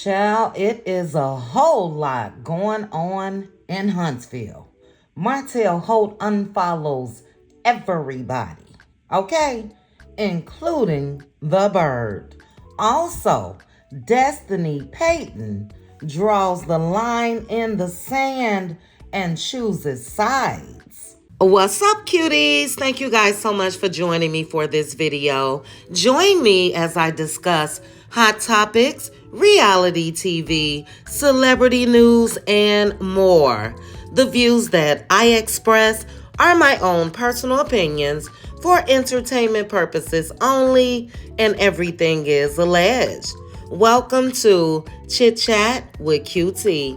Child, it is a whole lot going on in Huntsville. Martell HOLT unfollows everybody, okay? Including the bird. Also, Destiny Payton draws the line in the sand and chooses sides. What's up, cuties? Thank you guys so much for joining me for this video. Join me as I discuss hot topics, reality TV, celebrity news, and more. The views that I express are my own personal opinions for entertainment purposes only, and everything is alleged. Welcome to Chit Chat with Cutie.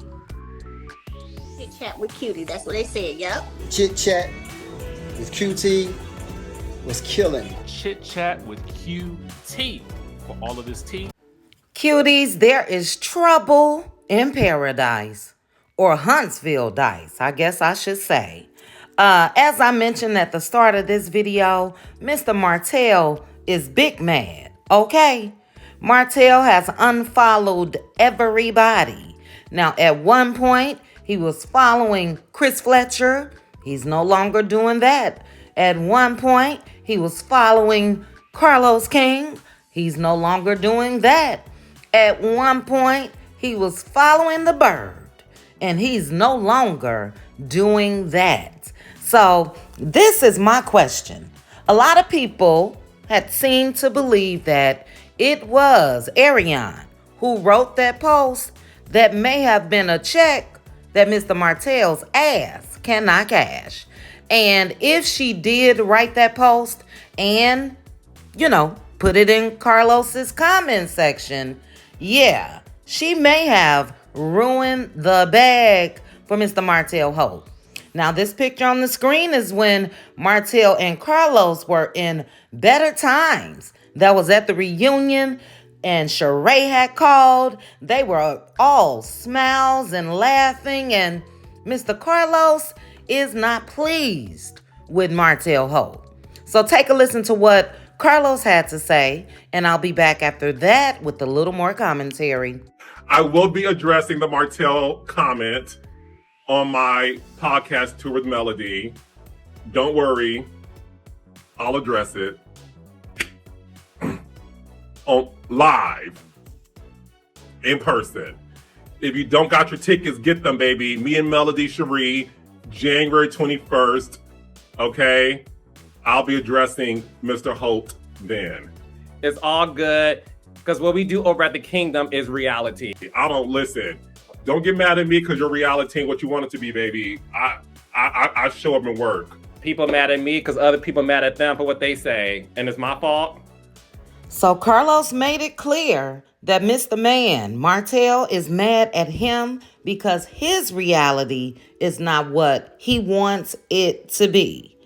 Chit Chat with Cutie, that's what they said, yep. Chit Chat with QT was killing. Chit Chat with QT for all of this tea. Cuties, there is trouble in paradise, or Huntsville dice, I guess I should say. As I mentioned at the start of this video, Mr. Martell is big mad, okay? Martell has unfollowed everybody. Now, at one point, he was following Chris Fletcher. He's no longer doing that. At one point, he was following Carlos King. He's no longer doing that. At one point, he was following the bird, and he's no longer doing that. So this is my question. A lot of people had seemed to believe that it was Ariane who wrote that post that may have been a check that Mr. Martell's ass cannot cash. And if she did write that post and, put it in Carlos's comment section, yeah, she may have ruined the bag for Mr. Martell HOLT. Now, this picture on the screen is when Martell and Carlos were in better times. That was at the reunion, and Sheree had called. They were all smiles and laughing, and Mr. Carlos is not pleased with Martell HOLT. So take a listen to what Carlos had to say, and I'll be back after that with a little more commentary. I will be addressing the Martell comment on my podcast, Tour with Melody. Don't worry, I'll address it on live, in person. If you don't got your tickets, get them, baby. Me and Melody Cherie, January 21st, okay? I'll be addressing Mr. HOLT then. It's all good, because what we do over at the Kingdom is reality. I don't listen. Don't get mad at me because your reality ain't what you want it to be, baby. I show up and work. People mad at me because other people mad at them for what they say, and it's my fault. So Carlos made it clear that Mr. Man, Martell, is mad at him because his reality is not what he wants it to be.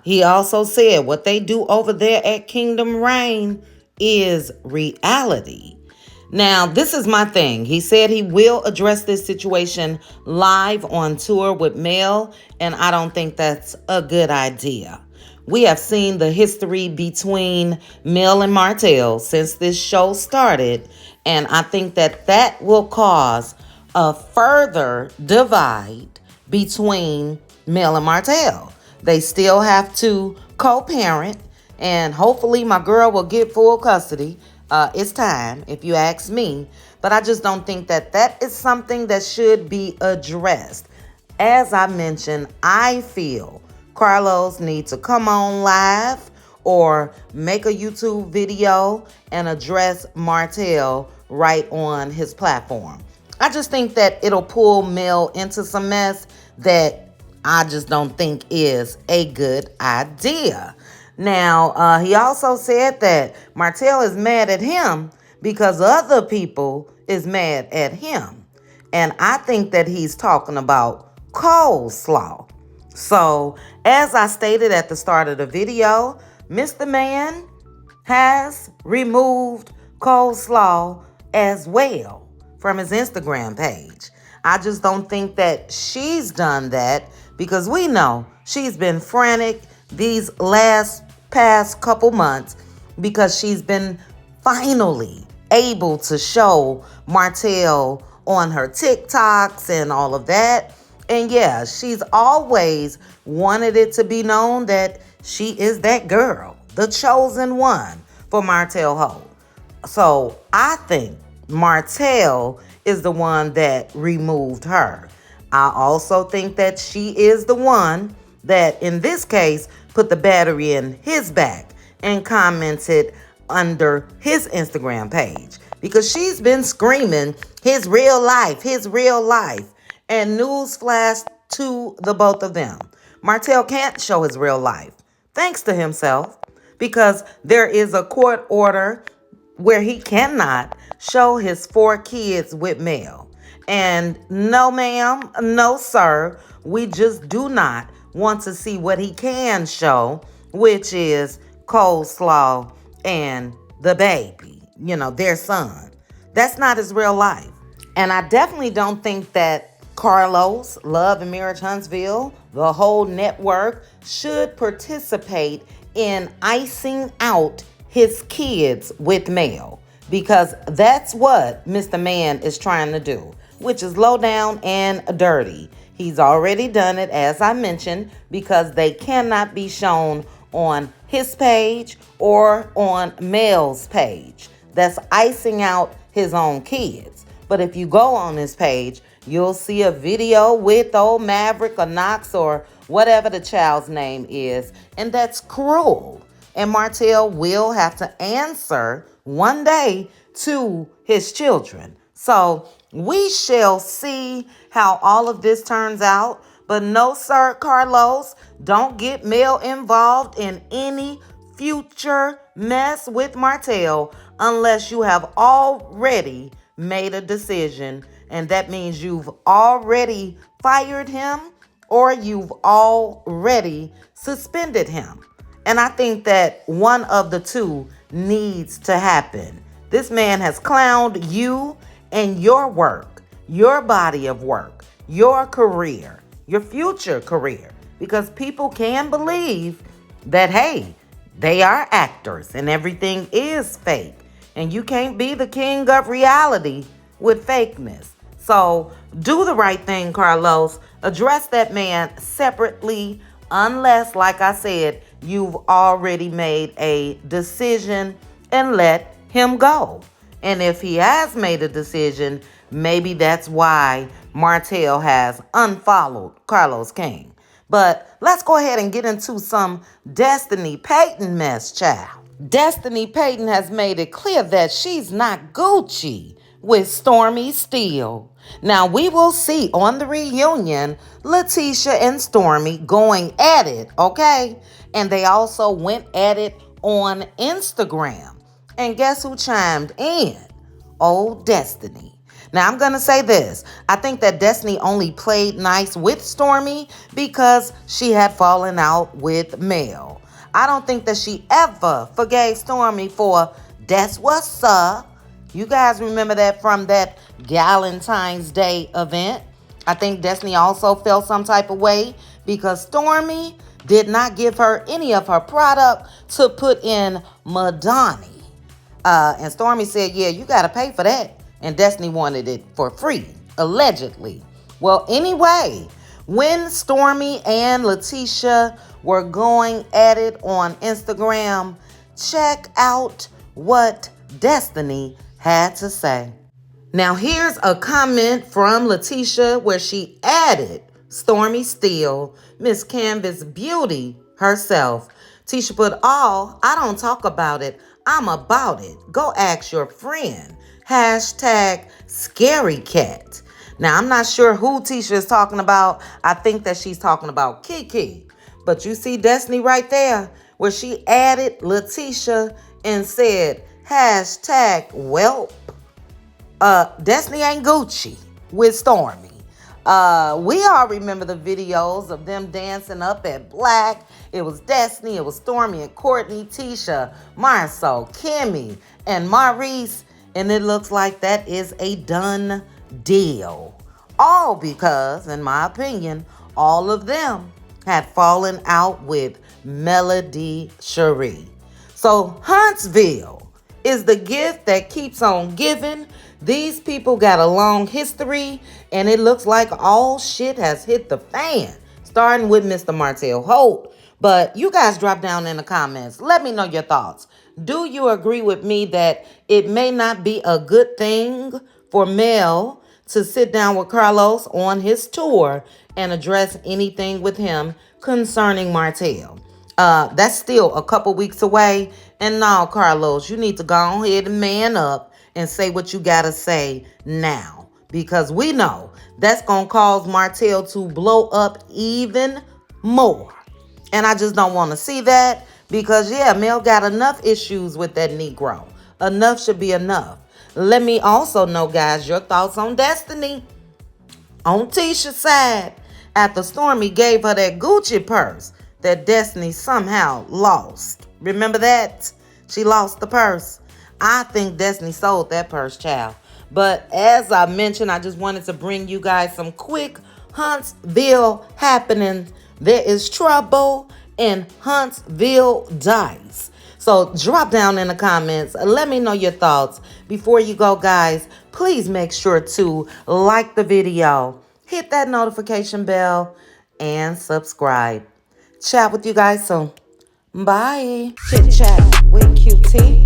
He also said what they do over there at Kingdom Reign is reality. Now, this is my thing. He said he will address this situation live on Tour with Mel, and I don't think that's a good idea. We have seen the history between Mel and Martell since this show started, and I think that will cause a further divide between Mel and Martell. They still have to co-parent, and hopefully my girl will get full custody. It's time, if you ask me. But I just don't think that is something that should be addressed. As I mentioned, I feel Carlos needs to come on live or make a YouTube video and address Martell right on his platform. I just think that it'll pull Mel into some mess that I just don't think is a good idea. Now, he also said that Martell is mad at him because other people is mad at him. And I think that he's talking about coleslaw. So, as I stated at the start of the video, Mr. Man has removed coleslaw as well from his Instagram page. I just don't think that she's done that because we know she's been frantic these past couple months because she's been finally able to show Martell on her TikToks and all of that. And yeah, she's always wanted it to be known that she is that girl, the chosen one for Martell HOLT. So I think Martell is the one that removed her. I also think that she is the one that, in this case, put the battery in his back and commented under his Instagram page, because she's been screaming his real life, his real life. And newsflash to the both of them, Martell can't show his real life, thanks to himself, because there is a court order where he cannot show his 4 kids with mail. And no ma'am, no sir, we just do not want to see what he can show, which is coleslaw and the baby, their son. That's not his real life. And I definitely don't think that Carlos, Love and Marriage Huntsville, the whole network should participate in icing out his kids with mail, because that's what Mr. Man is trying to do, which is low down and dirty. He's already done it, as I mentioned, because they cannot be shown on his page or on Mel's page. That's icing out his own kids. But if you go on his page, you'll see a video with old Maverick or Knox or whatever the child's name is, and that's cruel. And Martell will have to answer one day to his children. So we shall see how all of this turns out. But no, sir, Carlos, don't get Mel involved in any future mess with Martell unless you have already made a decision. And that means you've already fired him or you've already suspended him. And I think that one of the two needs to happen. This man has clowned you and your work, your body of work, your career, your future career, because people can believe that, hey, they are actors and everything is fake. And you can't be the king of reality with fakeness. So do the right thing, Carlos. Address that man separately, unless, like I said, you've already made a decision, and let him go. And if he has made a decision, maybe that's why Martell has unfollowed Carlos King. But let's go ahead and get into some Destiny Payton mess, child. Destiny Payton has made it clear that she's not Gucci with Stormy Steele. Now, we will see on the reunion Letitia and Stormy going at it, okay? And they also went at it on Instagram. And guess who chimed in? Old Destiny. Now, I'm going to say this. I think that Destiny only played nice with Stormy because she had fallen out with Mel. I don't think that she ever forgave Stormy for "That's What's Up." You guys remember that from that Valentine's Day event? I think Destiny also felt some type of way because Stormy did not give her any of her product to put in Madani. And Stormy said, yeah, you got to pay for that. And Destiny wanted it for free, allegedly. Well, anyway, when Stormy and Letitia were going at it on Instagram, check out what Destiny had to say. Now, here's a comment from Letitia where she added Stormy Steele, Miss Canvas Beauty herself. Tisha put, I don't talk about it. I'm about it. Go ask your friend. Hashtag scary cat. Now, I'm not sure who Tisha is talking about. I think that she's talking about Kiki. But you see Destiny right there where she added Letitia and said, hashtag welp. Destiny ain't Gucci with Stormy. We all remember the videos of them dancing up at Black. It was Destiny, it was Stormy and Courtney, Tisha, Marsau, Kimmy, and Maurice. And it looks like that is a done deal. All because, in my opinion, all of them had fallen out with Melody Cherie. So Huntsville, is the gift that keeps on giving. These people got a long history, and it looks like all shit has hit the fan, starting with Mr. Martell Holt. But you guys drop down in the comments. Let me know your thoughts. Do you agree with me that it may not be a good thing for Mel to sit down with Carlos on his tour and address anything with him concerning Martell? That's still a couple weeks away. And now, Carlos, you need to go ahead and man up and say what you gotta say now. Because we know that's gonna cause Martell to blow up even more. And I just don't want to see that because, yeah, Mel got enough issues with that Negro. Enough should be enough. Let me also know, guys, your thoughts on Destiny. On Tisha's side, after Stormy gave her that Gucci purse that Destiny somehow lost. Remember that? She lost the purse. I think Destiny sold that purse, child. But as I mentioned, I just wanted to bring you guys some quick Huntsville happenings. There is trouble in Huntsville Dice. So drop down in the comments. Let me know your thoughts. Before you go, guys, please make sure to like the video, hit that notification bell, and subscribe. Chat with you guys soon. Bye. Chit chat with QT.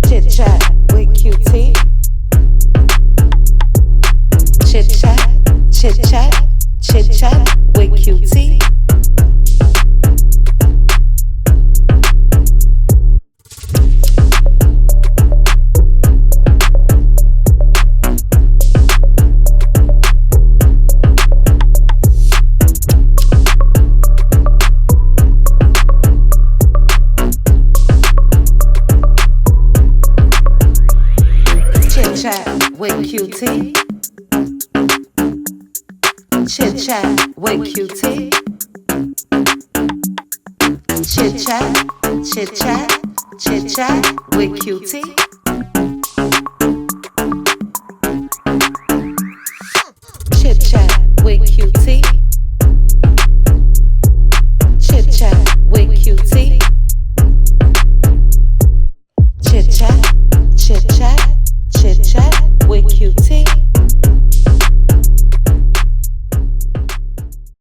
Chit chat with QT. Chit chat, chit chat. Chit chat with QT. Chit chat with QT. Chit chat with QT. Chit chat, chit chat, chit chat with QT.